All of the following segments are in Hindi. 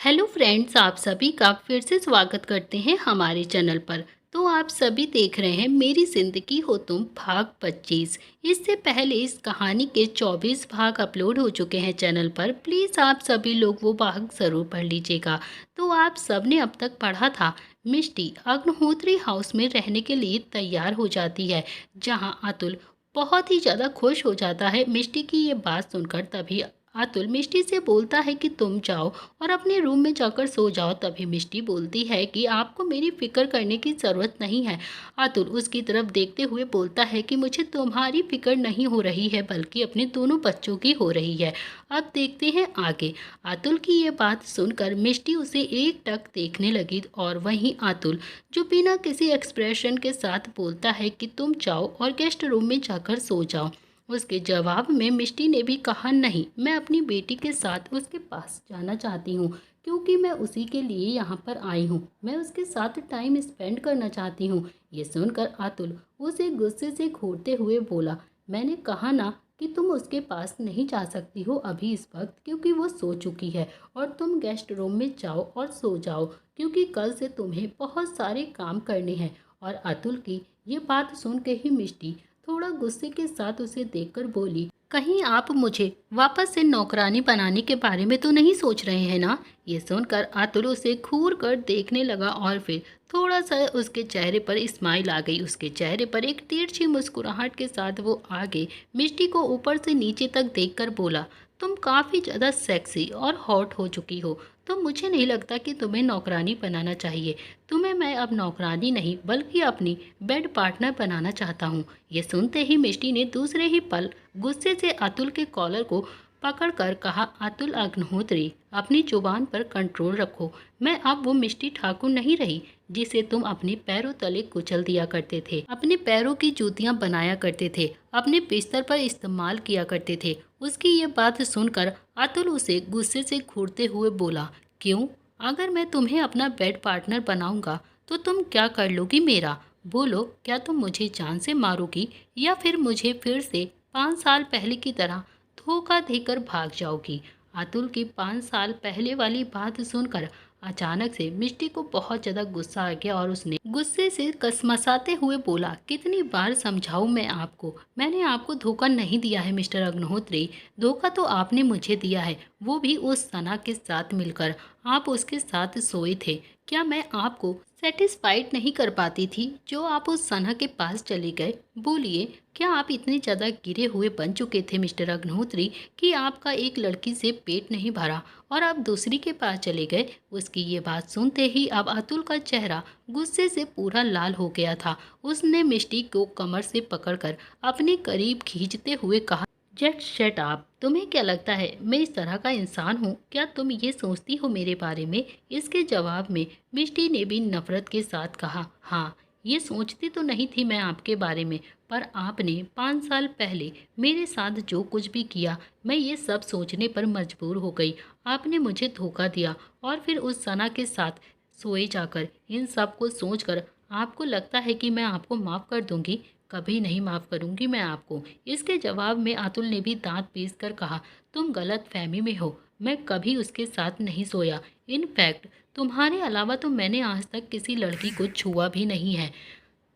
हेलो फ्रेंड्स, आप सभी का फिर से स्वागत करते हैं हमारे चैनल पर। तो आप सभी देख रहे हैं मेरी ज़िंदगी हो तुम भाग 25। इससे पहले इस कहानी के 24 भाग अपलोड हो चुके हैं चैनल पर। प्लीज़ आप सभी लोग वो भाग ज़रूर पढ़ लीजिएगा। तो आप सब ने अब तक पढ़ा था, मिष्टी अग्निहोत्री हाउस में रहने के लिए तैयार हो जाती है, जहाँ अतुल बहुत ही ज़्यादा खुश हो जाता है मिष्टी की ये बात सुनकर। तभी अतुल मिष्टी से बोलता है कि तुम जाओ और अपने रूम में जाकर सो जाओ। तभी मिष्टी बोलती है कि आपको मेरी फिक्र करने की ज़रूरत नहीं है। अतुल उसकी तरफ देखते हुए बोलता है कि मुझे तुम्हारी फिक्र नहीं हो रही है, बल्कि अपने दोनों बच्चों की हो रही है। अब देखते हैं आगे। अतुल की ये बात सुनकर मिष्टी उसे एक टक देखने लगी और वहीं अतुल जो बिना किसी एक्सप्रेशन के साथ बोलता है कि तुम जाओ और गेस्ट रूम में जाकर सो जाओ। उसके जवाब में मिष्टी ने भी कहा, नहीं, मैं अपनी बेटी के साथ उसके पास जाना चाहती हूँ, क्योंकि मैं उसी के लिए यहाँ पर आई हूँ। मैं उसके साथ टाइम स्पेंड करना चाहती हूँ। ये सुनकर अतुल उसे गुस्से से घूरते हुए बोला, मैंने कहा ना कि तुम उसके पास नहीं जा सकती हो अभी इस वक्त, क्योंकि वो सो चुकी है। और तुम गेस्ट रूम में जाओ और सो जाओ, क्योंकि कल से तुम्हें बहुत सारे काम करने हैं। और अतुल की ये बात सुन के ही मिष्टी थोड़ा गुस्से के साथ उसे देखकर बोली, कहीं आप मुझे वापस से नौकरानी बनाने के बारे में तो नहीं सोच रहे हैं ना। ये सुनकर अतुल उसे घूर कर देखने लगा और फिर थोड़ा सा उसके चेहरे पर स्माइल आ गई। उसके चेहरे पर एक तिरछी मुस्कुराहट के साथ वो आगे मिष्टी को ऊपर से नीचे तक देखकर बोला, तुम काफ़ी ज़्यादा सेक्सी और हॉट हो चुकी हो, तो मुझे नहीं लगता कि तुम्हें नौकरानी बनाना चाहिए। तुम्हें मैं अब नौकरानी नहीं बल्कि अपनी बेड पार्टनर बनाना चाहता हूँ। ये सुनते ही मिष्टी ने दूसरे ही पल गुस्से से अतुल के कॉलर को पकड़कर कहा, अतुल अग्निहोत्री, अपनी जुबान पर कंट्रोल रखो। मैं अब वो मिष्टी ठाकुर नहीं रही जिसे तुम अपने पैरों तले कुचल दिया करते थे, अपने पैरों की जूतियां बनाया करते थे, अपने बिस्तर पर इस्तेमाल किया करते थे। उसकी ये बात सुनकर अतुल उसे गुस्से से घूरते हुए बोला, क्यों? अगर मैं तुम्हें अपना बेड पार्टनर बनाऊंगा तो तुम क्या कर लोगी मेरा? बोलो, क्या तुम मुझे जान से मारोगी या फिर मुझे फिर से 5 साल पहले की तरह धोखा देकर भाग जाओगी? अतुल की 5 साल पहले वाली बात सुनकर अचानक से मिष्टी को बहुत ज्यादा गुस्सा आ गया और उसने गुस्से से कसमसाते हुए बोला, कितनी बार समझाऊं मैं आपको? मैंने आपको धोखा नहीं दिया है मिस्टर अग्निहोत्री। धोखा तो आपने मुझे दिया है, वो भी उस सना के साथ मिलकर। आप उसके साथ सोए थे। क्या मैं आपको सेटिस्फाइड नहीं कर पाती थी जो आप उस सना के पास चले गए? बोलिए, क्या आप इतने ज़्यादा गिरे हुए बन चुके थे मिस्टर अग्निहोत्री कि आपका एक लड़की से पेट नहीं भरा और आप दूसरी के पास चले गए? उसकी ये बात सुनते ही अब अतुल का चेहरा गुस्से से पूरा लाल हो गया था। उसने मिष्टी को कमर से पकड़कर अपने करीब खींचते हुए कहा, जस्ट शट अप। तुम्हें क्या लगता है मैं इस तरह का इंसान हूँ? क्या तुम ये सोचती हो मेरे बारे में? इसके जवाब में मिष्टी ने भी नफरत के साथ कहा, हाँ, ये सोचती तो नहीं थी मैं आपके बारे में, पर आपने 5 साल पहले मेरे साथ जो कुछ भी किया, मैं ये सब सोचने पर मजबूर हो गई। आपने मुझे धोखा दिया और फिर उस सना के साथ सोए जाकर इन सब को सोचकर आपको लगता है कि मैं आपको माफ़ कर दूंगी? कभी नहीं माफ़ करूंगी मैं आपको। इसके जवाब में अतुल ने भी दांत पीस कर कहा, तुम गलत फहमी में हो। मैं कभी उसके साथ नहीं सोया। इनफैक्ट तुम्हारे अलावा तो मैंने आज तक किसी लड़की को छुआ भी नहीं है।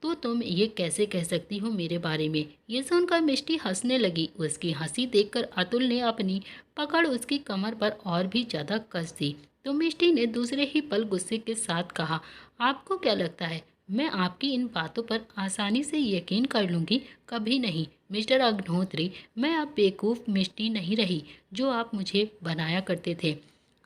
तो तुम ये कैसे कह सकती हो मेरे बारे में? ये सुनकर मिष्टी हंसने लगी। उसकी हंसी देखकर अतुल ने अपनी पकड़ उसकी कमर पर और भी ज़्यादा कस दी। तो मिष्टी ने दूसरे ही पल गुस्से के साथ कहा, आपको क्या लगता है मैं आपकी इन बातों पर आसानी से यकीन कर लूँगी? कभी नहीं मिस्टर अग्निहोत्री। मैं अब बेवकूफ़ मिष्टी नहीं रही जो आप मुझे बनाया करते थे।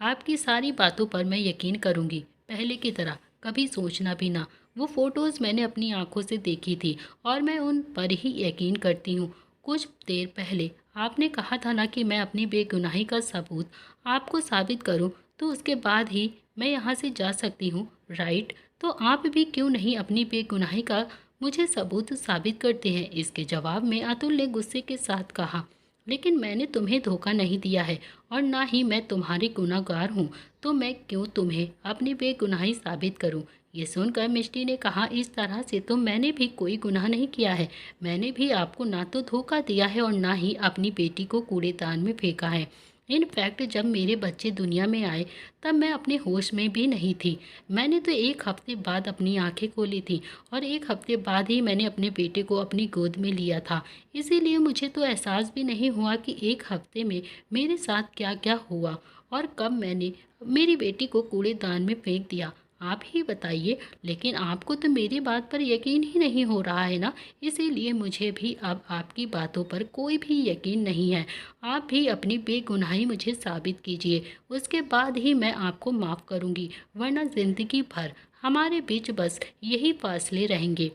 आपकी सारी बातों पर मैं यकीन करूँगी, पहले की तरह। कभी सोचना भी ना। वो फ़ोटोज़ मैंने अपनी आंखों से देखी थी और मैं उन पर ही यकीन करती हूँ। कुछ देर पहले आपने कहा था ना कि मैं अपनी बेगुनाही का सबूत आपको साबित करूँ, तो उसके बाद ही मैं यहाँ से जा सकती हूँ, राइट? तो आप भी क्यों नहीं अपनी बेगुनाही का मुझे सबूत साबित करते हैं? इसके जवाब में अतुल ने गुस्से के साथ कहा, लेकिन मैंने तुम्हें धोखा नहीं दिया है और ना ही मैं तुम्हारी गुनहगार हूँ, तो मैं क्यों तुम्हें अपनी बेगुनाही साबित करूँ? ये सुनकर मिष्टी ने कहा, इस तरह से तो मैंने भी कोई गुनाह नहीं किया है। मैंने भी आपको ना तो धोखा दिया है और ना ही अपनी बेटी को कूड़ेदान में फेंका है। इनफैक्ट जब मेरे बच्चे दुनिया में आए तब मैं अपने होश में भी नहीं थी। मैंने तो 1 हफ्ते बाद अपनी आंखें खोली थी और 1 हफ्ते बाद ही मैंने अपने बेटे को अपनी गोद में लिया था। इसीलिए मुझे तो एहसास भी नहीं हुआ कि 1 हफ्ते में मेरे साथ क्या-क्या हुआ और कब मैंने मेरी बेटी को कूड़ेदान में फेंक दिया। आप ही बताइए, लेकिन आपको तो मेरी बात पर यकीन ही नहीं हो रहा है ना, इसीलिए मुझे भी अब आपकी बातों पर कोई भी यकीन नहीं है। आप भी अपनी बेगुनाही मुझे साबित कीजिए, उसके बाद ही मैं आपको माफ़ करूँगी, वरना ज़िंदगी भर हमारे बीच बस यही फासले रहेंगे।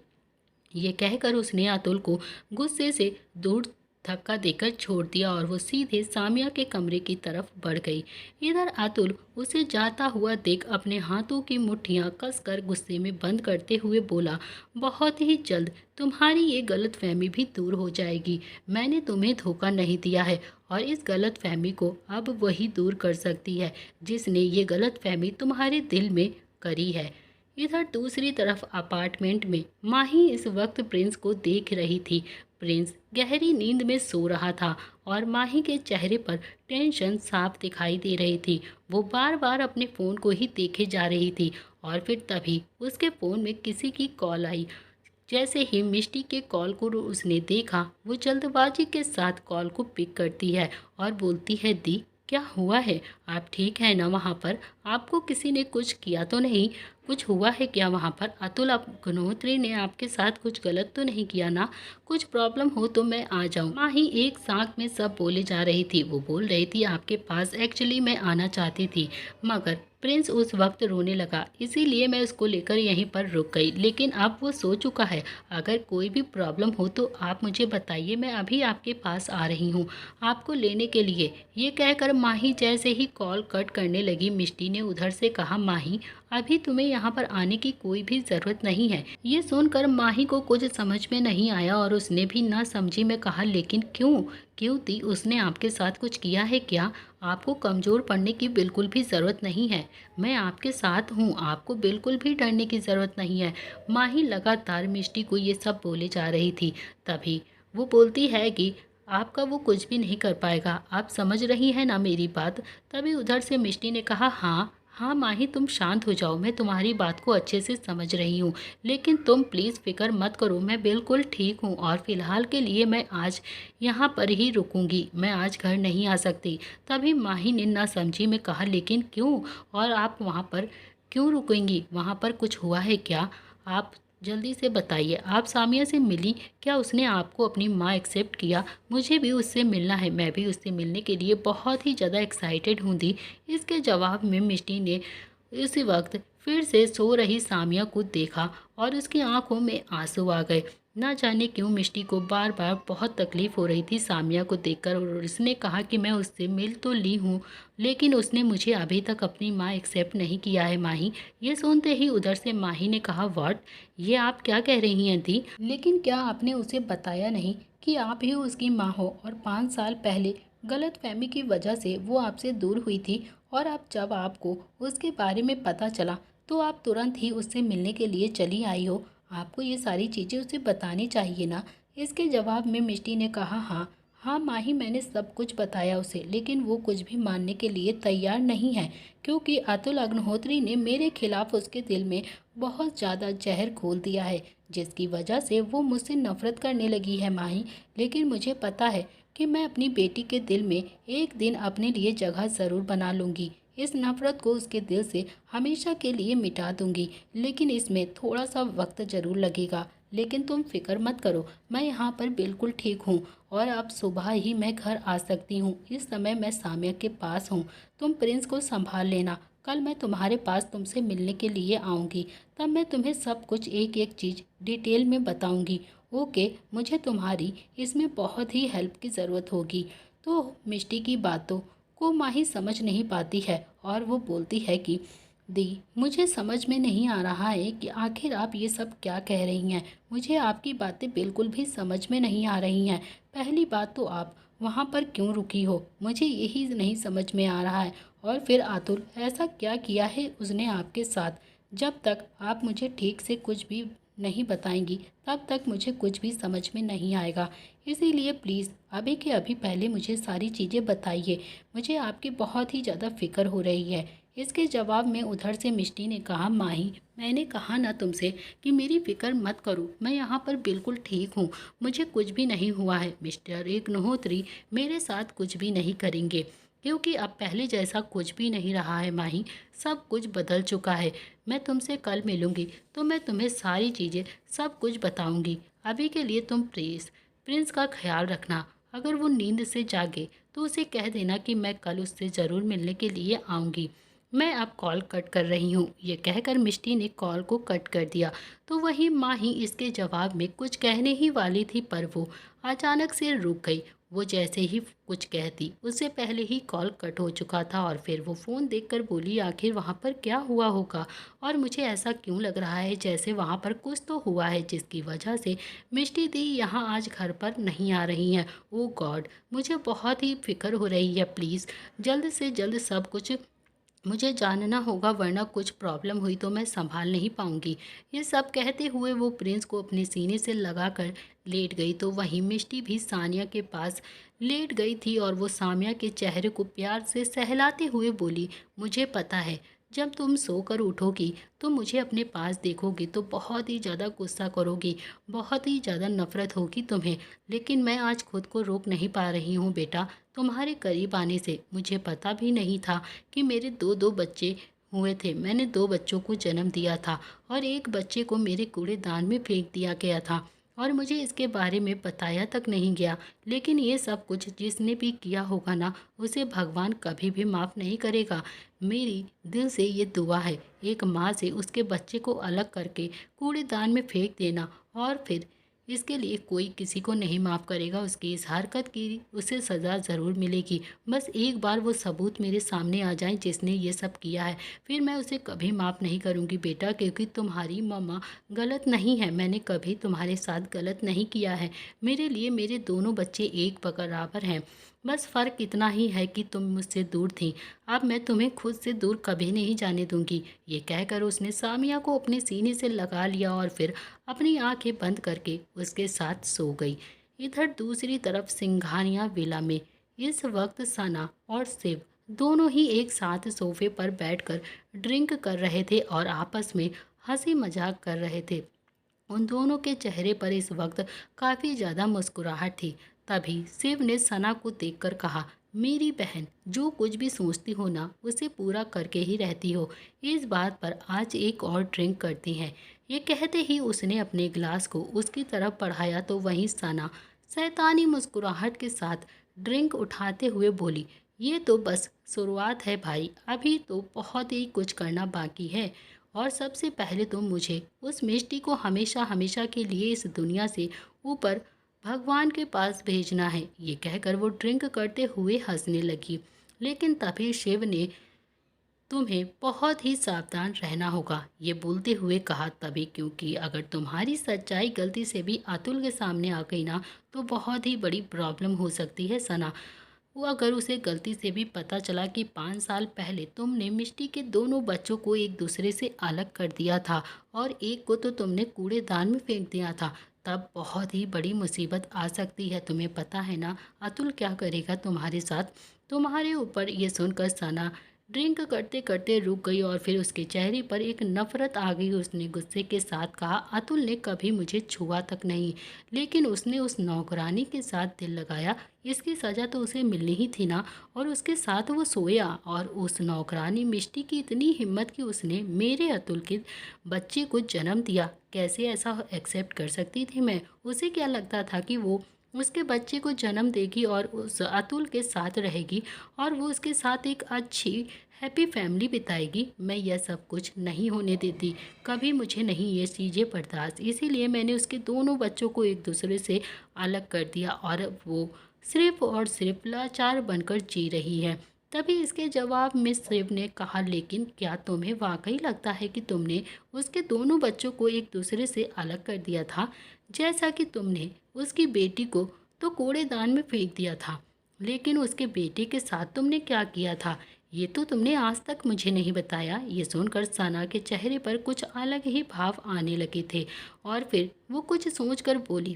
ये कहकर उसने अतुल को गुस्से से दूर धक्का देकर छोड़ दिया और वो सीधे सामिया के कमरे की तरफ बढ़ गई। इधर अतुल उसे जाता हुआ देख अपने हाथों की मुट्ठियां कसकर गुस्से में बंद करते हुए बोला, बहुत ही जल्द तुम्हारी ये गलतफहमी भी दूर हो जाएगी। मैंने तुम्हें धोखा नहीं दिया है और इस गलतफहमी को अब वही दूर कर सकती है जिसने ये गलतफहमी तुम्हारे दिल में करी है। इधर दूसरी तरफ अपार्टमेंट में माही इस वक्त प्रिंस को देख रही थी। प्रिंस गहरी नींद में सो रहा था और माही के चेहरे पर टेंशन साफ दिखाई दे रही थी। वो बार बार अपने फ़ोन को ही देखे जा रही थी और फिर तभी उसके फ़ोन में किसी की कॉल आई। जैसे ही मिष्टी के कॉल को उसने देखा, वो जल्दबाजी के साथ कॉल को पिक करती है और बोलती है, दी क्या हुआ है? आप ठीक है ना वहाँ पर? आपको किसी ने कुछ किया तो नहीं? कुछ हुआ है क्या वहाँ पर? अतुल अग्निहोत्री ने आपके साथ कुछ गलत तो नहीं किया ना? कुछ प्रॉब्लम हो तो मैं आ जाऊँ। माही एक साथ में सब बोले जा रही थी। वो बोल रही थी, आपके पास एक्चुअली मैं आना चाहती थी, मगर प्रिंस उस वक्त रोने लगा, इसीलिए मैं उसको लेकर यहीं पर रुक गई। लेकिन अब वो सो चुका है। अगर कोई भी प्रॉब्लम हो तो आप मुझे बताइए, मैं अभी आपके पास आ रही हूँ आपको लेने के लिए। ये कहकर माही जैसे ही कॉल कट करने लगी, मिष्टी ने उधर से कहा, माही अभी तुम्हें यहाँ पर आने की कोई भी ज़रूरत नहीं है। ये सुनकर माही को कुछ समझ में नहीं आया और उसने भी ना समझी में कहा, लेकिन क्यों? क्यों दी? उसने आपके साथ कुछ किया है क्या? आपको कमज़ोर पड़ने की बिल्कुल भी ज़रूरत नहीं है। मैं आपके साथ हूँ, आपको बिल्कुल भी डरने की ज़रूरत नहीं है। माही लगातार मिष्टी को ये सब बोले जा रही थी। तभी वो बोलती है कि आपका वो कुछ भी नहीं कर पाएगा। आप समझ रही हैं ना मेरी बात? तभी उधर से मिष्टी ने कहा, हाँ हाँ माही, तुम शांत हो जाओ, मैं तुम्हारी बात को अच्छे से समझ रही हूँ। लेकिन तुम प्लीज़ फ़िक्र मत करो, मैं बिल्कुल ठीक हूँ और फ़िलहाल के लिए मैं आज यहाँ पर ही रुकूंगी, मैं आज घर नहीं आ सकती। तभी माही ने ना समझी में कहा, लेकिन क्यों? और आप वहाँ पर क्यों रुकेंगी? वहाँ पर कुछ हुआ है क्या? आप जल्दी से बताइए। आप सामिया से मिली? क्या उसने आपको अपनी माँ एक्सेप्ट किया? मुझे भी उससे मिलना है, मैं भी उससे मिलने के लिए बहुत ही ज़्यादा एक्साइटेड हूँ दी। इसके जवाब में मिष्टी ने उसी वक्त फिर से सो रही सामिया को देखा और उसकी आंखों में आंसू आ गए। ना जाने क्यों मिष्टी को बार बार बहुत तकलीफ़ हो रही थी सामिया को देखकर और उसने कहा कि मैं उससे मिल तो ली हूँ, लेकिन उसने मुझे अभी तक अपनी माँ एक्सेप्ट नहीं किया है माही। ये सुनते ही उधर से माही ने कहा, व्हाट? ये आप क्या कह रही हैं दी? लेकिन क्या आपने उसे बताया नहीं कि आप ही उसकी माँ हो और 5 साल पहले गलतफहमी की वजह से वो आपसे दूर हुई थी और अब जब आपको उसके बारे में पता चला तो आप तुरंत ही उससे मिलने के लिए चली आई हो? आपको ये सारी चीज़ें उसे बतानी चाहिए ना। इसके जवाब में मिष्टी ने कहा, हाँ हाँ माही, मैंने सब कुछ बताया उसे, लेकिन वो कुछ भी मानने के लिए तैयार नहीं है, क्योंकि अतुल अग्निहोत्री ने मेरे खिलाफ उसके दिल में बहुत ज़्यादा जहर घोल दिया है, जिसकी वजह से वो मुझसे नफरत करने लगी है माही। लेकिन मुझे पता है कि मैं अपनी बेटी के दिल में एक दिन अपने लिए जगह ज़रूर बना लूँगी। इस नफ़रत को उसके दिल से हमेशा के लिए मिटा दूंगी, लेकिन इसमें थोड़ा सा वक्त ज़रूर लगेगा। लेकिन तुम फिक्र मत करो, मैं यहाँ पर बिल्कुल ठीक हूँ और अब सुबह ही मैं घर आ सकती हूँ। इस समय मैं सामिया के पास हूँ, तुम प्रिंस को संभाल लेना। कल मैं तुम्हारे पास तुमसे मिलने के लिए आऊँगी, तब मैं तुम्हें सब कुछ एक एक चीज़ डिटेल में बताऊँगी। ओके, मुझे तुम्हारी इसमें बहुत ही हेल्प की ज़रूरत होगी। तो मिष्टी की बातों को माही समझ नहीं पाती है और वो बोलती है कि दी, मुझे समझ में नहीं आ रहा है कि आखिर आप ये सब क्या कह रही हैं। मुझे आपकी बातें बिल्कुल भी समझ में नहीं आ रही हैं। पहली बात तो आप वहाँ पर क्यों रुकी हो, मुझे यही नहीं समझ में आ रहा है। और फिर अतुल ऐसा क्या किया है उसने आपके साथ? जब तक आप मुझे ठीक से कुछ भी नहीं बताएंगी तब तक मुझे कुछ भी समझ में नहीं आएगा। इसीलिए प्लीज़ अभी के अभी पहले मुझे सारी चीज़ें बताइए। मुझे आपकी बहुत ही ज़्यादा फ़िक्र हो रही है। इसके जवाब में उधर से मिष्टी ने कहा, माही, मैंने कहा ना तुमसे कि मेरी फ़िक्र मत करो। मैं यहाँ पर बिल्कुल ठीक हूँ। मुझे कुछ भी नहीं हुआ है। मिस्टर अग्निहोत्री मेरे साथ कुछ भी नहीं करेंगे, क्योंकि अब पहले जैसा कुछ भी नहीं रहा है माही। सब कुछ बदल चुका है। मैं तुमसे कल मिलूंगी तो मैं तुम्हें सारी चीज़ें सब कुछ बताऊंगी। अभी के लिए तुम प्लीज़ प्रिंस का ख्याल रखना। अगर वो नींद से जागे तो उसे कह देना कि मैं कल उससे ज़रूर मिलने के लिए आऊँगी। मैं अब कॉल कट कर रही हूँ। ये कहकर मिष्टी ने कॉल को कट कर दिया। तो वही माँ ही इसके जवाब में कुछ कहने ही वाली थी, पर वो अचानक से रुक गई। वो जैसे ही कुछ कहती उससे पहले ही कॉल कट हो चुका था और फिर वो फ़ोन देखकर बोली, आखिर वहाँ पर क्या हुआ होगा और मुझे ऐसा क्यों लग रहा है जैसे वहाँ पर कुछ तो हुआ है जिसकी वजह से मिष्टी दी यहाँ आज घर पर नहीं आ रही हैं। ओ गॉड, मुझे बहुत ही फिक्र हो रही है। प्लीज़ जल्द से जल्द सब कुछ मुझे जानना होगा, वरना कुछ प्रॉब्लम हुई तो मैं संभाल नहीं पाऊंगी। ये सब कहते हुए वो प्रिंस को अपने सीने से लगाकर लेट गई। तो वहीं मिष्टी भी सानिया के पास लेट गई थी और वो सामिया के चेहरे को प्यार से सहलाते हुए बोली, मुझे पता है जब तुम सोकर उठोगी तो मुझे अपने पास देखोगी तो बहुत ही ज़्यादा गुस्सा करोगी, बहुत ही ज़्यादा नफरत होगी तुम्हें। लेकिन मैं आज खुद को रोक नहीं पा रही हूँ बेटा। तुम्हारे करीब आने से मुझे पता भी नहीं था कि मेरे दो दो बच्चे हुए थे। मैंने दो बच्चों को जन्म दिया था और एक बच्चे को मेरे कूड़ेदान में फेंक दिया गया था और मुझे इसके बारे में बताया तक नहीं गया। लेकिन ये सब कुछ जिसने भी किया होगा ना, उसे भगवान कभी भी माफ़ नहीं करेगा। मेरी दिल से ये दुआ है, एक माँ से उसके बच्चे को अलग करके कूड़ेदान में फेंक देना और फिर इसके लिए कोई किसी को नहीं माफ़ करेगा। उसकी इस हरकत की उसे सज़ा ज़रूर मिलेगी। बस एक बार वो सबूत मेरे सामने आ जाएं जिसने ये सब किया है, फिर मैं उसे कभी माफ़ नहीं करूँगी बेटा, क्योंकि तुम्हारी मम्मा गलत नहीं है। मैंने कभी तुम्हारे साथ गलत नहीं किया है। मेरे लिए मेरे दोनों बच्चे एक बराबर हैं। बस फ़र्क इतना ही है कि तुम मुझसे दूर थी। अब मैं तुम्हें खुद से दूर कभी नहीं जाने दूंगी। ये कहकर उसने सामिया को अपने सीने से लगा लिया और फिर अपनी आंखें बंद करके उसके साथ सो गई। इधर दूसरी तरफ सिंघानिया विला में इस वक्त सना और शिव दोनों ही एक साथ सोफे पर बैठकर ड्रिंक कर रहे थे और आपस में हंसी मजाक कर रहे थे। उन दोनों के चेहरे पर इस वक्त काफ़ी ज़्यादा मुस्कुराहट थी। तभी शिव ने सना को देखकर कहा, मेरी बहन, जो कुछ भी सोचती हो ना उसे पूरा करके ही रहती हो। इस बात पर आज एक और ड्रिंक करती हैं। ये कहते ही उसने अपने गिलास को उसकी तरफ बढ़ाया तो वहीं सना शैतानी मुस्कुराहट के साथ ड्रिंक उठाते हुए बोली, ये तो बस शुरुआत है भाई, अभी तो बहुत ही कुछ करना बाकी है। और सबसे पहले तो मुझे उस मिष्टी को हमेशा हमेशा के लिए इस दुनिया से ऊपर भगवान के पास भेजना है। ये कहकर वो ड्रिंक करते हुए हंसने लगी। लेकिन तभी शिव ने तुम्हें बहुत ही सावधान रहना होगा, ये बोलते हुए कहा। तभी क्योंकि अगर तुम्हारी सच्चाई गलती से भी अतुल के सामने आ गई ना तो बहुत ही बड़ी प्रॉब्लम हो सकती है सना। वो अगर उसे गलती से भी पता चला कि 5 साल पहले तुमने मिष्टी के दोनों बच्चों को एक दूसरे से अलग कर दिया था और एक को तो तुमने कूड़ेदान में फेंक दिया था, तब बहुत ही बड़ी मुसीबत आ सकती है। तुम्हें पता है ना अतुल क्या करेगा तुम्हारे साथ। तुम्हारे ऊपर ये सुनकर सना ड्रिंक करते करते रुक गई और फिर उसके चेहरे पर एक नफरत आ गई। उसने गुस्से के साथ कहा, अतुल ने कभी मुझे छुआ तक नहीं, लेकिन उसने उस नौकरानी के साथ दिल लगाया। इसकी सज़ा तो उसे मिलनी ही थी ना। और उसके साथ वो सोया और उस नौकरानी मिष्टी की इतनी हिम्मत कि उसने मेरे अतुल के बच्चे को जन्म दिया। कैसे ऐसा एक्सेप्ट कर सकती थी मैं। उसे क्या लगता था कि वो उसके बच्चे को जन्म देगी और उस अतुल के साथ रहेगी और वो उसके साथ एक अच्छी हैप्पी फैमिली बिताएगी। मैं यह सब कुछ नहीं होने देती, कभी मुझे नहीं ये चीज़ें बर्दाश्त। इसीलिए मैंने उसके दोनों बच्चों को एक दूसरे से अलग कर दिया और वो सिर्फ और सिर्फ लाचार बनकर जी रही है। तभी इसके जवाब में शिव ने कहा, लेकिन क्या तुम्हें वाकई लगता है कि तुमने उसके दोनों बच्चों को एक दूसरे से अलग कर दिया था, जैसा कि तुमने उसकी बेटी को तो कूड़ेदान में फेंक दिया था, लेकिन उसके बेटे के साथ तुमने क्या किया था? ये तो तुमने आज तक मुझे नहीं बताया। ये सुनकर सना के चेहरे पर कुछ अलग ही भाव आने लगे थे और फिर वो कुछ सोचकर बोली,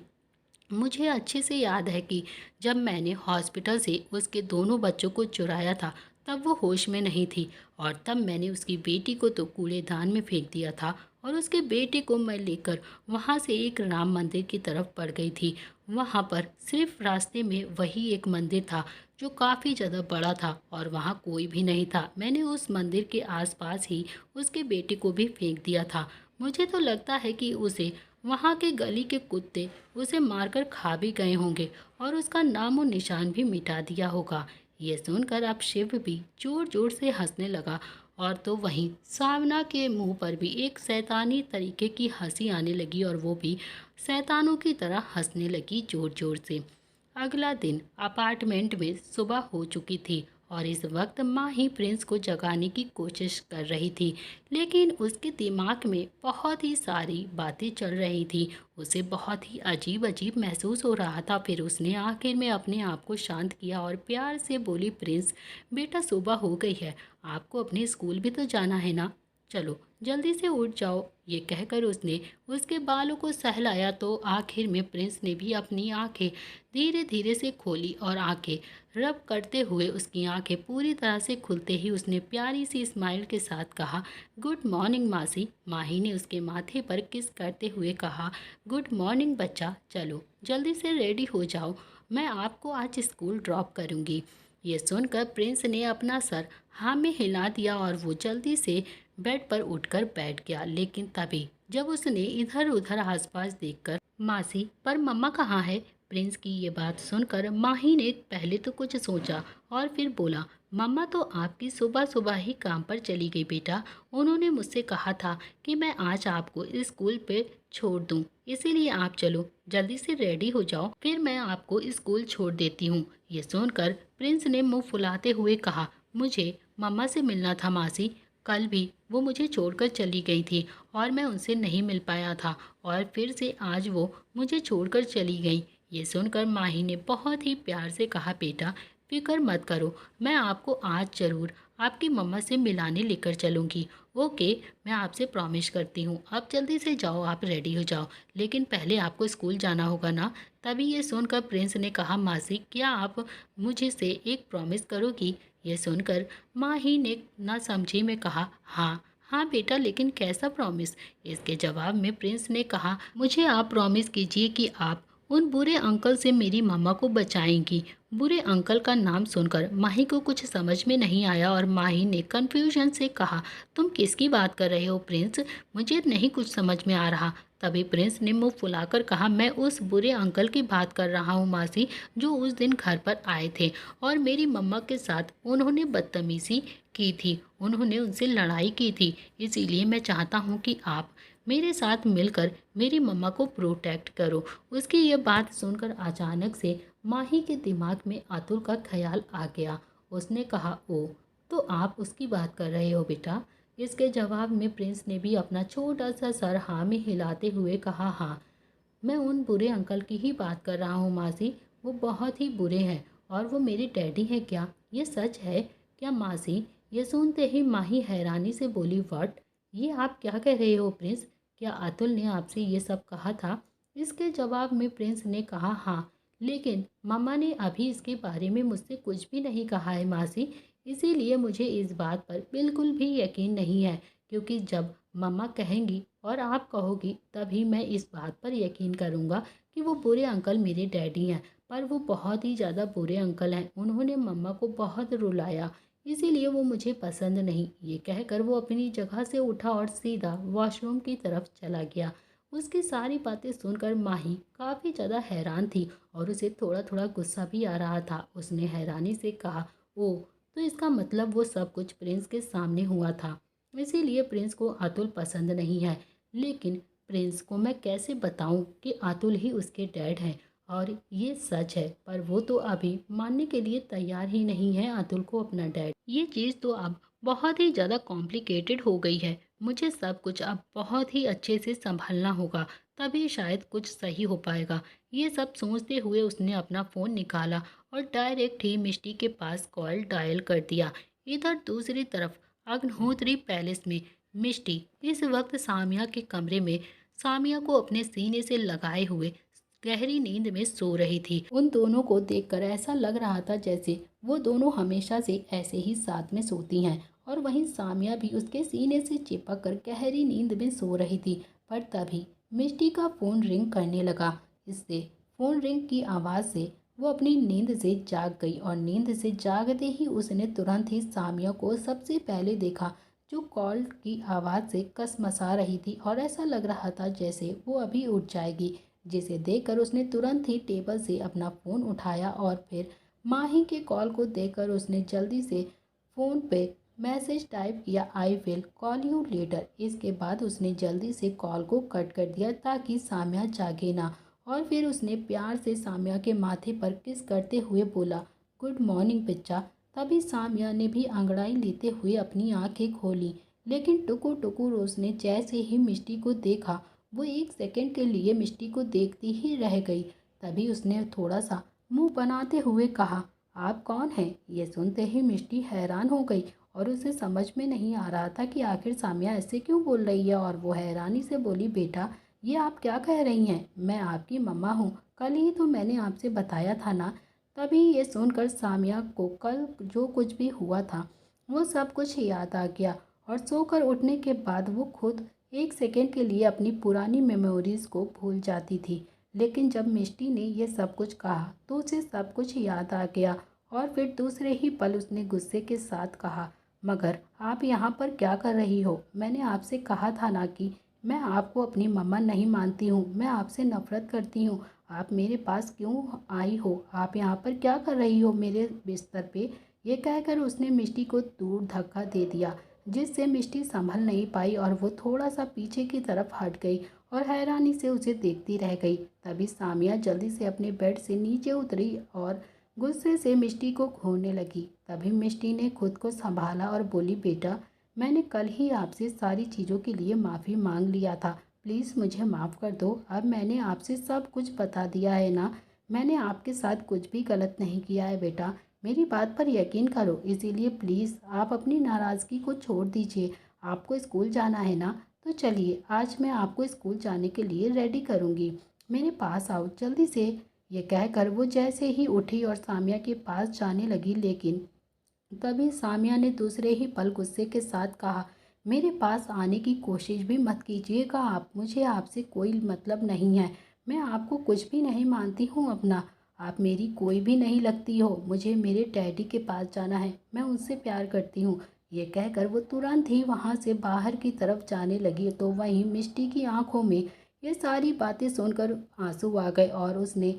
मुझे अच्छे से याद है कि जब मैंने हॉस्पिटल से उसके दोनों बच्चों को चुराया था तब वो होश में नहीं थी और तब मैंने उसकी बेटी को तो कूड़ेदान में फेंक दिया था और उसके बेटे को मैं लेकर वहाँ से एक राम मंदिर की तरफ बढ़ गई थी। वहाँ पर सिर्फ रास्ते में वही एक मंदिर था जो काफ़ी ज़्यादा बड़ा था और वहाँ कोई भी नहीं था। मैंने उस मंदिर के आसपास ही उसके बेटे को भी फेंक दिया था। मुझे तो लगता है कि उसे वहाँ के गली के कुत्ते उसे मारकर खा भी गए होंगे और उसका नामो निशान भी मिटा दिया होगा। ये सुनकर अब शिव भी जोर जोर से हंसने लगा और तो वहीं सावना के मुंह पर भी एक शैतानी तरीके की हंसी आने लगी और वो भी शैतानों की तरह हंसने लगी जोर जोर से। अगला दिन अपार्टमेंट में सुबह हो चुकी थी और इस वक्त माँ ही प्रिंस को जगाने की कोशिश कर रही थी, लेकिन उसके दिमाग में बहुत ही सारी बातें चल रही थी। उसे बहुत ही अजीब अजीब महसूस हो रहा था। फिर उसने आखिर में अपने आप को शांत किया और प्यार से बोली, प्रिंस बेटा सुबह हो गई है, आपको अपने स्कूल भी तो जाना है ना, चलो जल्दी से उठ जाओ। ये कहकर उसने उसके बालों को सहलाया तो आखिर में प्रिंस ने भी अपनी आंखें धीरे धीरे से खोली और आंखें रब करते हुए उसकी आंखें पूरी तरह से खुलते ही उसने प्यारी सी स्माइल के साथ कहा, गुड मॉर्निंग मासी। माही ने उसके माथे पर किस करते हुए कहा, गुड मॉर्निंग बच्चा, चलो जल्दी से रेडी हो जाओ, मैं आपको आज स्कूल ड्रॉप करूँगी। ये सुनकर प्रिंस ने अपना सर हाँ में हिला दिया और वो जल्दी से बेड पर उठकर बैठ गया। लेकिन तभी जब उसने इधर उधर आसपास देखकर, मासी पर मम्मा कहाँ है? प्रिंस की ये बात सुनकर माही ने पहले तो कुछ सोचा और फिर बोला, मम्मा तो आपकी सुबह सुबह ही काम पर चली गई बेटा। उन्होंने मुझसे कहा था कि मैं आज आपको स्कूल पे छोड़ दूं, इसीलिए आप चलो जल्दी से रेडी हो जाओ, फिर मैं आपको स्कूल छोड़ देती हूँ। ये सुनकर प्रिंस ने मुंह फुलाते हुए कहा, मुझे मम्मा से मिलना था मासी, कल भी वो मुझे छोड़कर चली गई थी और मैं उनसे नहीं मिल पाया था और फिर से आज वो मुझे छोड़कर चली गई। ये सुनकर माही ने बहुत ही प्यार से कहा, बेटा फिक्र मत करो, मैं आपको आज ज़रूर आपकी मम्मा से मिलाने लेकर चलूँगी। ओके, मैं आपसे प्रॉमिस करती हूँ। अब जल्दी से जाओ, आप रेडी हो जाओ, लेकिन पहले आपको स्कूल जाना होगा ना। तभी ये सुनकर प्रिंस ने कहा, मासी क्या आप मुझे से एक प्रॉमिस करोगी? ये सुनकर माही ने ना समझी में कहा, हाँ हाँ बेटा, लेकिन कैसा प्रॉमिस? इसके जवाब में प्रिंस ने कहा, मुझे आप प्रॉमिस कीजिए कि आप उन बुरे अंकल से मेरी मम्मा को बचाएंगी। बुरे अंकल का नाम सुनकर माही को कुछ समझ में नहीं आया और माही ने कन्फ्यूजन से कहा, तुम किसकी बात कर रहे हो प्रिंस? मुझे नहीं कुछ समझ में आ रहा। तभी प्रिंस ने मुंह फुलाकर कहा, मैं उस बुरे अंकल की बात कर रहा हूँ मासी, जो उस दिन घर पर आए थे और मेरी मम्मा के साथ उन्होंने बदतमीजी की थी, उन्होंने उनसे लड़ाई की थी। इसीलिए मैं चाहता हूँ कि आप मेरे साथ मिलकर मेरी मम्मा को प्रोटेक्ट करो। उसकी ये बात सुनकर अचानक से माही के दिमाग में अतुल का ख्याल आ गया। उसने कहा, ओ तो आप उसकी बात कर रहे हो बेटा? इसके जवाब में प्रिंस ने भी अपना छोटा सा सर हाँ में हिलाते हुए कहा, हाँ मैं उन बुरे अंकल की ही बात कर रहा हूँ मासी, वो बहुत ही बुरे हैं और वो मेरे डैडी हैं। क्या ये सच है क्या मासी? ये सुनते ही माही हैरानी से बोली, व्हाट? ये आप क्या कह रहे हो प्रिंस? क्या अतुल ने आपसे ये सब कहा था? इसके जवाब में प्रिंस ने कहा, हाँ लेकिन मम्मा ने अभी इसके बारे में मुझसे कुछ भी नहीं कहा है मासी, इसीलिए मुझे इस बात पर बिल्कुल भी यकीन नहीं है, क्योंकि जब मम्मा कहेंगी और आप कहोगी तभी मैं इस बात पर यकीन करूँगा कि वो बुरे अंकल मेरे डैडी हैं। पर वो बहुत ही ज़्यादा बुरे अंकल हैं, उन्होंने मम्मा को बहुत रुलाया, इसीलिए वो मुझे पसंद नहीं। ये कहकर वो अपनी जगह से उठा और सीधा वॉशरूम की तरफ चला गया। उसकी सारी बातें सुनकर माही काफ़ी ज़्यादा हैरान थी और उसे थोड़ा थोड़ा गुस्सा भी आ रहा था। उसने हैरानी से कहा, ओ तो इसका मतलब वो सब कुछ प्रिंस के सामने हुआ था, इसीलिए प्रिंस को अतुल पसंद नहीं है। लेकिन प्रिंस को मैं कैसे बताऊं कि अतुल ही उसके डैड हैं और ये सच है, पर वो तो अभी मानने के लिए तैयार ही नहीं है अतुल को अपना डैड। ये चीज़ तो अब बहुत ही ज़्यादा कॉम्प्लिकेटेड हो गई है। मुझे सब कुछ अब बहुत ही अच्छे से संभालना होगा, तभी शायद कुछ सही हो पाएगा। ये सब सोचते हुए उसने अपना फ़ोन निकाला और डायरेक्ट ही मिष्टी के पास कॉल डायल कर दिया। इधर दूसरी तरफ अग्निहोत्री पैलेस में मिष्टी इस वक्त सामिया के कमरे में सामिया को अपने सीने से लगाए हुए गहरी नींद में सो रही थी। उन दोनों को देखकर ऐसा लग रहा था जैसे वो दोनों हमेशा से ऐसे ही साथ में सोती हैं, और वहीं सामिया भी उसके सीने से चिपक कर गहरी नींद में सो रही थी। पर तभी मिष्टी का फ़ोन रिंग करने लगा। इससे फ़ोन रिंग की आवाज़ से वो अपनी नींद से जाग गई, और नींद से जागते ही उसने तुरंत ही सामिया को सबसे पहले देखा, जो कॉल की आवाज़ से कसमसा रही थी और ऐसा लग रहा था जैसे वो अभी उठ जाएगी। जिसे देखकर उसने तुरंत ही टेबल से अपना फ़ोन उठाया और फिर माही के कॉल को देखकर उसने जल्दी से फ़ोन पे मैसेज टाइप किया, I will call you later. इसके बाद उसने जल्दी से कॉल को कट कर दिया ताकि सामिया जागे ना, और फिर उसने प्यार से सामिया के माथे पर किस करते हुए बोला, गुड मॉर्निंग बच्चा। तभी सामिया ने भी अंगड़ाई लेते हुए अपनी आंखें खोली, लेकिन टुकुर टुकुर उसने जैसे ही मिष्टी को देखा वो एक सेकंड के लिए मिष्टी को देखती ही रह गई। तभी उसने थोड़ा सा मुंह बनाते हुए कहा, आप कौन हैं? ये सुनते ही मिष्टी हैरान हो गई और उसे समझ में नहीं आ रहा था कि आखिर सामिया ऐसे क्यों बोल रही है, और वो हैरानी से बोली, बेटा ये आप क्या कह रही हैं? मैं आपकी मम्मा हूँ, कल ही तो मैंने आपसे बताया था ना। तभी ये सुनकर सामिया को कल जो कुछ भी हुआ था वो सब कुछ याद आ गया, और सोकर उठने के बाद वो खुद एक सेकंड के लिए अपनी पुरानी मेमोरीज़ को भूल जाती थी। लेकिन जब मिष्टी ने यह सब कुछ कहा तो उसे सब कुछ याद आ गया, और फिर दूसरे ही पल उसने गुस्से के साथ कहा, मगर आप यहाँ पर क्या कर रही हो? मैंने आपसे कहा था ना कि मैं आपको अपनी मम्मा नहीं मानती हूँ, मैं आपसे नफ़रत करती हूँ। आप मेरे पास क्यों आई हो? आप यहाँ पर क्या कर रही हो मेरे बिस्तर पे? ये कहकर उसने मिष्टी को दूर धक्का दे दिया, जिससे मिष्टी संभल नहीं पाई और वो थोड़ा सा पीछे की तरफ हट गई और हैरानी से उसे देखती रह गई। तभी सामिया जल्दी से अपने बेड से नीचे उतरी और गुस्से से मिष्टी को घूरने लगी। तभी मिष्टी ने खुद को संभाला और बोली, बेटा मैंने कल ही आपसे सारी चीज़ों के लिए माफ़ी मांग लिया था, प्लीज़ मुझे माफ़ कर दो। अब मैंने आपसे सब कुछ बता दिया है ना, मैंने आपके साथ कुछ भी गलत नहीं किया है बेटा, मेरी बात पर यकीन करो। इसीलिए प्लीज़ आप अपनी नाराज़गी को छोड़ दीजिए। आपको स्कूल जाना है ना, तो चलिए आज मैं आपको स्कूल जाने के लिए रेडी करूँगी, मेरे पास आओ जल्दी से। ये कहकर वो जैसे ही उठी और सामिया के पास जाने लगी, लेकिन तभी सामिया ने दूसरे ही पल गुस्से के साथ कहा, मेरे पास आने की कोशिश भी मत कीजिएगा आप, मुझे आपसे कोई मतलब नहीं है, मैं आपको कुछ भी नहीं मानती हूँ अपना, आप मेरी कोई भी नहीं लगती हो, मुझे मेरे डैडी के पास जाना है, मैं उनसे प्यार करती हूँ। ये कहकर वो तुरंत ही वहाँ से बाहर की तरफ जाने लगी, तो वहीं मिष्टी की आंखों में ये सारी बातें सुनकर आंसू आ गए और उसने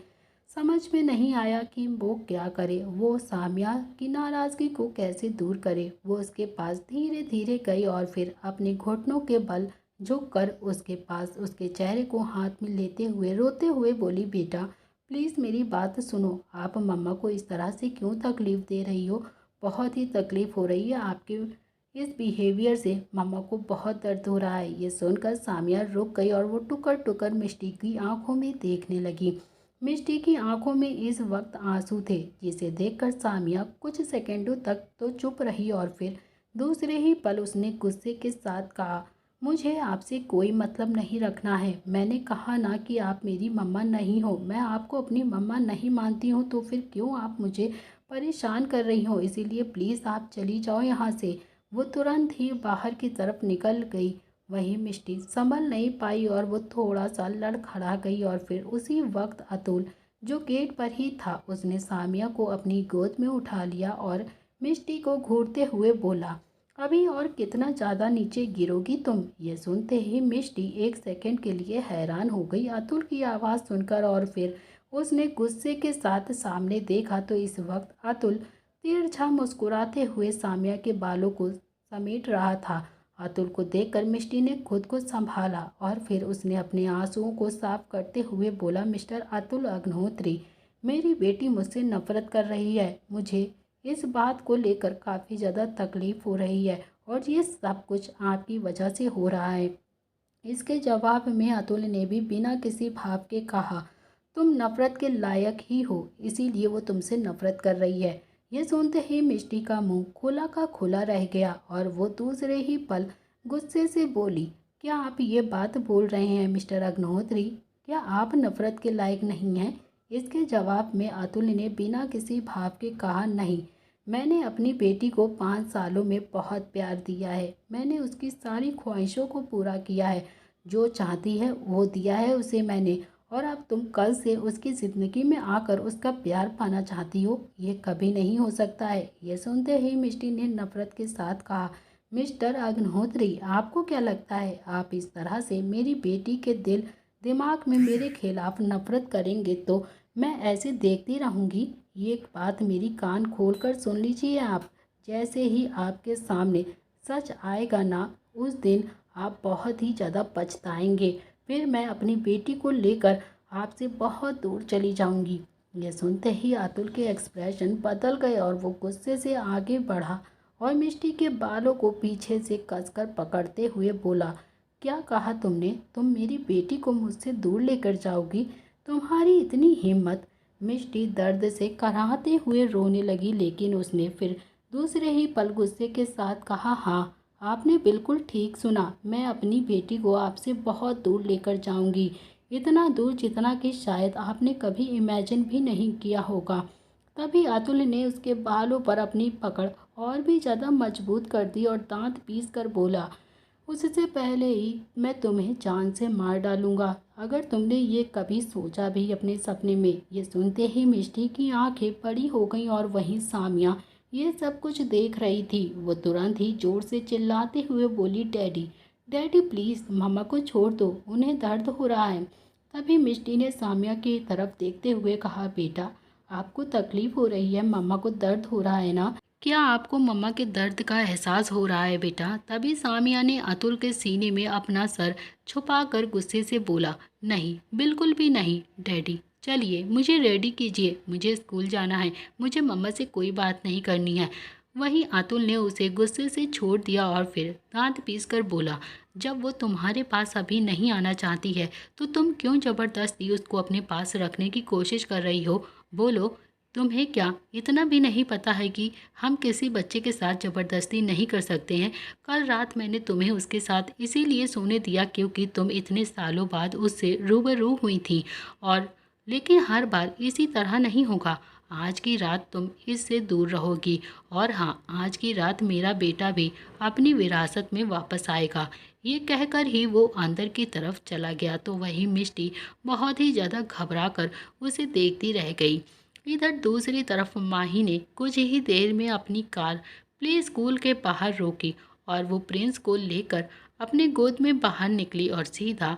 समझ में नहीं आया कि वो क्या करे, वो सामिया की नाराज़गी को कैसे दूर करे। वो उसके पास धीरे धीरे गई और फिर अपने घुटनों के बल झुक कर उसके पास उसके चेहरे को हाथ में लेते हुए रोते हुए बोली, बेटा प्लीज़ मेरी बात सुनो, आप मम्मा को इस तरह से क्यों तकलीफ़ दे रही हो? बहुत ही तकलीफ़ हो रही है आपके इस बिहेवियर से, मम्मा को बहुत दर्द हो रहा है। ये सुनकर सामिया रुक गई और वो टुकर टुकर मिष्टी की आंखों में देखने लगी। मिष्टी की आंखों में इस वक्त आंसू थे, जिसे देखकर सामिया कुछ सेकंडों तक तो चुप रही और फिर दूसरे ही पल उसने गुस्से के साथ कहा, मुझे आपसे कोई मतलब नहीं रखना है, मैंने कहा ना कि आप मेरी मम्मा नहीं हो, मैं आपको अपनी मम्मा नहीं मानती हूँ, तो फिर क्यों आप मुझे परेशान कर रही हो? इसीलिए प्लीज़ आप चली जाओ यहाँ से। वो तुरंत ही बाहर की तरफ निकल गई। वहीं मिष्टी संभल नहीं पाई और वो थोड़ा सा लड़खड़ा गई, और फिर उसी वक्त अतुल जो गेट पर ही था उसने सामिया को अपनी गोद में उठा लिया और मिष्टी को घूरते हुए बोला, अभी और कितना ज़्यादा नीचे गिरोगी तुम? ये सुनते ही मिष्टी एक सेकंड के लिए हैरान हो गई अतुल की आवाज़ सुनकर, और फिर उसने गुस्से के साथ सामने देखा तो इस वक्त अतुल तिरछा मुस्कुराते हुए सामिया के बालों को समेट रहा था। अतुल को देखकर मिष्टी ने खुद को संभाला और फिर उसने अपने आंसुओं को साफ करते हुए बोला, मिस्टर अतुल अग्निहोत्री, मेरी बेटी मुझसे नफरत कर रही है, मुझे इस बात को लेकर काफ़ी ज़्यादा तकलीफ़ हो रही है और ये सब कुछ आपकी वजह से हो रहा है। इसके जवाब में अतुल ने भी बिना किसी भाव के कहा, तुम नफ़रत के लायक ही हो, इसीलिए वो तुमसे नफ़रत कर रही है। यह सुनते ही मिष्टी का मुंह खुला का खुला रह गया और वो दूसरे ही पल गुस्से से बोली, क्या आप ये बात बोल रहे हैं मिस्टर अग्निहोत्री? क्या आप नफरत के लायक नहीं हैं? इसके जवाब में अतुल ने बिना किसी भाव के कहा, नहीं, मैंने अपनी बेटी को 5 सालों में बहुत प्यार दिया है। मैंने उसकी सारी ख्वाहिशों को पूरा किया है। जो चाहती है वो दिया है उसे मैंने। और अब तुम कल से उसकी ज़िंदगी में आकर उसका प्यार पाना चाहती हो? ये कभी नहीं हो सकता है। ये सुनते ही मिष्टी ने नफरत के साथ कहा, मिस्टर अग्निहोत्री, आपको क्या लगता है आप इस तरह से मेरी बेटी के दिल दिमाग में मेरे खिलाफ नफरत करेंगे तो मैं ऐसे देखती रहूँगी? ये बात मेरी कान खोलकर सुन लीजिए आप। जैसे ही आपके सामने सच आएगा ना, उस दिन आप बहुत ही ज़्यादा पछताएंगे। फिर मैं अपनी बेटी को लेकर आपसे बहुत दूर चली जाऊंगी। यह सुनते ही अतुल के एक्सप्रेशन बदल गए और वो गुस्से से आगे बढ़ा और मिष्टी के बालों को पीछे से कसकर पकड़ते हुए बोला, क्या कहा तुमने? तुम मेरी बेटी को मुझसे दूर लेकर जाओगी? तुम्हारी इतनी हिम्मत? मिष्टी दर्द से कराहते हुए रोने लगी, लेकिन उसने फिर दूसरे ही पल गुस्से के साथ कहा, हाँ, आपने बिल्कुल ठीक सुना। मैं अपनी बेटी को आपसे बहुत दूर लेकर जाऊंगी, इतना दूर जितना कि शायद आपने कभी इमेजिन भी नहीं किया होगा। तभी अतुल ने उसके बालों पर अपनी पकड़ और भी ज़्यादा मजबूत कर दी और दांत पीस कर बोला, उससे पहले ही मैं तुम्हें जान से मार डालूंगा, अगर तुमने ये कभी सोचा भी अपने सपने में। ये सुनते ही मिष्टी की आंखें बड़ी हो गईं और वहीं सामिया ये सब कुछ देख रही थी। वो तुरंत ही जोर से चिल्लाते हुए बोली, डैडी, डैडी प्लीज़ मम्मा को छोड़ दो, उन्हें दर्द हो रहा है। तभी मिष्टी ने सामिया की तरफ देखते हुए कहा, बेटा, आपको तकलीफ़ हो रही है, मम्मा को दर्द हो रहा है ना? क्या आपको मम्मा के दर्द का एहसास हो रहा है बेटा? तभी सामिया ने अतुल के सीने में अपना सर छुपाकर गुस्से से बोला, नहीं, बिल्कुल भी नहीं डैडी, चलिए मुझे रेडी कीजिए, मुझे स्कूल जाना है, मुझे मम्मा से कोई बात नहीं करनी है। वहीं अतुल ने उसे गुस्से से छोड़ दिया और फिर दांत पीसकर बोला, जब वो तुम्हारे पास अभी नहीं आना चाहती है तो तुम क्यों ज़बरदस्ती उसको अपने पास रखने की कोशिश कर रही हो? बोलो, तुम्हें क्या इतना भी नहीं पता है कि हम किसी बच्चे के साथ ज़बरदस्ती नहीं कर सकते हैं? कल रात मैंने तुम्हें उसके साथ इसीलिए सोने दिया क्योंकि तुम इतने सालों बाद उससे रूबरू हुई थी, और लेकिन हर बार इसी तरह नहीं होगा। आज की रात तुम इससे दूर रहोगी, और हाँ, आज की रात मेरा बेटा भी अपनी विरासत में वापस आएगा। ये कहकर ही वो अंदर की तरफ चला गया तो वही मिष्टी बहुत ही ज़्यादा घबरा कर उसे देखती रह गई। इधर दूसरी तरफ माही ने कुछ ही देर में अपनी कार प्ले स्कूल के बाहर रोकी और वो प्रिंस को लेकर अपने गोद में बाहर निकली और सीधा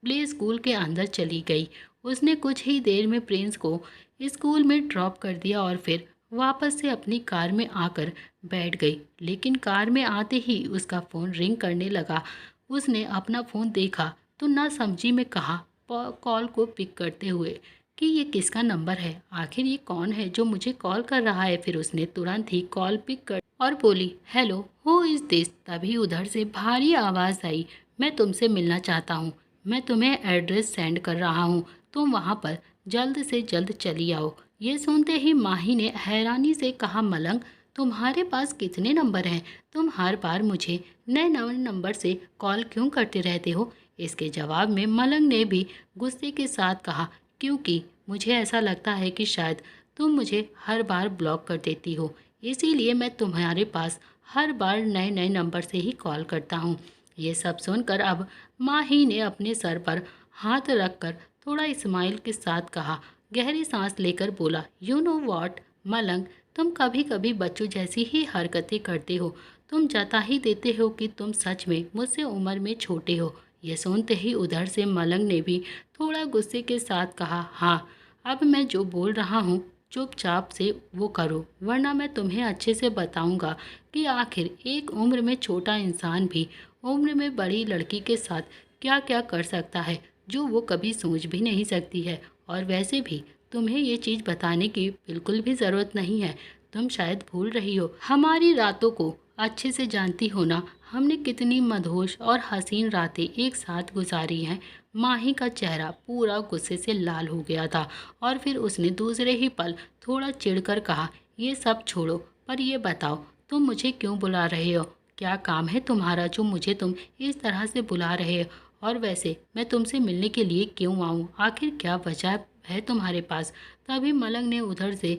प्ले स्कूल के अंदर चली गई। उसने कुछ ही देर में प्रिंस को स्कूल में ड्रॉप कर दिया और फिर वापस से अपनी कार में आकर बैठ गई। लेकिन कार में आते ही उसका फ़ोन रिंग करने लगा। उसने अपना फ़ोन देखा तो ना समझी में कहा कॉल को पिक करते हुए कि ये किसका नंबर है, आखिर ये कौन है जो मुझे कॉल कर रहा है। फिर उसने तुरंत ही कॉल पिक कर और बोली, हेलो, हु इज़ दिस? तभी उधर से भारी आवाज़ आई, मैं तुमसे मिलना चाहता हूँ, मैं तुम्हें एड्रेस सेंड कर रहा हूँ, तुम वहाँ पर जल्द से जल्द चली आओ। ये सुनते ही माही ने हैरानी से कहा, मलंग, तुम्हारे पास कितने नंबर हैं? तुम हर बार मुझे नए नए नंबर से कॉल क्यों करते रहते हो? इसके जवाब में मलंग ने भी गुस्से के साथ कहा, क्योंकि मुझे ऐसा लगता है कि शायद तुम मुझे हर बार ब्लॉक कर देती हो, इसीलिए मैं तुम्हारे पास हर बार नए नए नंबर से ही कॉल करता हूँ। ये सब सुनकर अब माही ने अपने सर पर हाथ रखकर थोड़ा स्माइल के साथ कहा, गहरी सांस लेकर बोला, यू नो वॉट मलंग, तुम कभी कभी बच्चों जैसी ही हरकतें करते हो। तुम जता ही देते हो कि तुम सच में मुझसे उम्र में छोटे हो। ये सुनते ही उधर से मलंग ने भी थोड़ा गुस्से के साथ कहा, हाँ, अब मैं जो बोल रहा हूँ चुपचाप से वो करो, वरना मैं तुम्हें अच्छे से बताऊंगा कि आखिर एक उम्र में छोटा इंसान भी उम्र में बड़ी लड़की के साथ क्या क्या कर सकता है, जो वो कभी सोच भी नहीं सकती है। और वैसे भी तुम्हें ये चीज़ बताने की बिल्कुल भी ज़रूरत नहीं है। तुम शायद भूल रही हो, हमारी रातों को अच्छे से जानती हो ना, हमने कितनी मधोश और हसीन रातें एक साथ गुजारी हैं। माही का चेहरा पूरा गुस्से से लाल हो गया था और फिर उसने दूसरे ही पल थोड़ा चिढ़कर कहा, ये सब छोड़ो, पर ये बताओ तुम मुझे क्यों बुला रहे हो? क्या काम है तुम्हारा जो मुझे तुम इस तरह से बुला रहे हो? और वैसे मैं तुमसे मिलने के लिए क्यों आऊँ? आखिर क्या वजह है तुम्हारे पास? तभी मलंग ने उधर से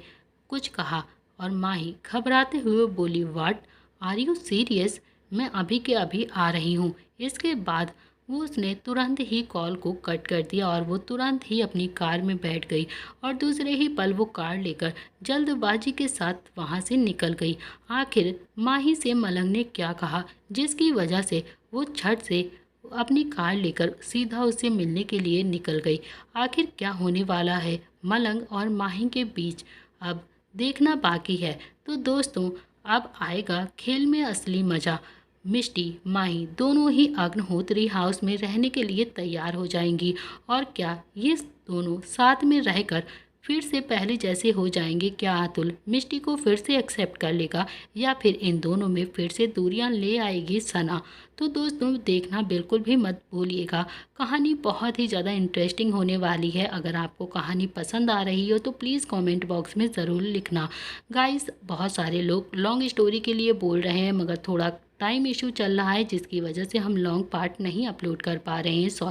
कुछ कहा और माही घबराते हुए बोली, व्हाट आर यू सीरियस? मैं अभी के अभी आ रही हूँ। इसके बाद वो उसने तुरंत ही कॉल को कट कर दिया और वो तुरंत ही अपनी कार में बैठ गई और दूसरे ही पल वो कार लेकर जल्दबाजी के साथ वहाँ से निकल गई। आखिर माही से मलंग ने क्या कहा जिसकी वजह से वो झट से अपनी कार लेकर सीधा उससे मिलने के लिए निकल गई? आखिर क्या होने वाला है मलंग और माही के बीच, अब देखना बाकी है। तो दोस्तों, अब आएगा खेल में असली मज़ा। मिष्टी माही दोनों ही अग्निहोत्री हाउस में रहने के लिए तैयार हो जाएंगी और क्या ये दोनों साथ में रहकर फिर से पहले जैसे हो जाएंगे? क्या अतुल मिष्टी को फिर से एक्सेप्ट कर लेगा या फिर इन दोनों में फिर से दूरियां ले आएगी सना? तो दोस्तों, देखना बिल्कुल भी मत भूलिएगा। कहानी बहुत ही ज़्यादा इंटरेस्टिंग होने वाली है। अगर आपको कहानी पसंद आ रही हो तो प्लीज़ कमेंट बॉक्स में ज़रूर लिखना। गाइस, बहुत सारे लोग लॉन्ग स्टोरी के लिए बोल रहे हैं, मगर थोड़ा टाइम इशू चल रहा है जिसकी वजह से हम लॉन्ग पार्ट नहीं अपलोड कर पा रहे हैं।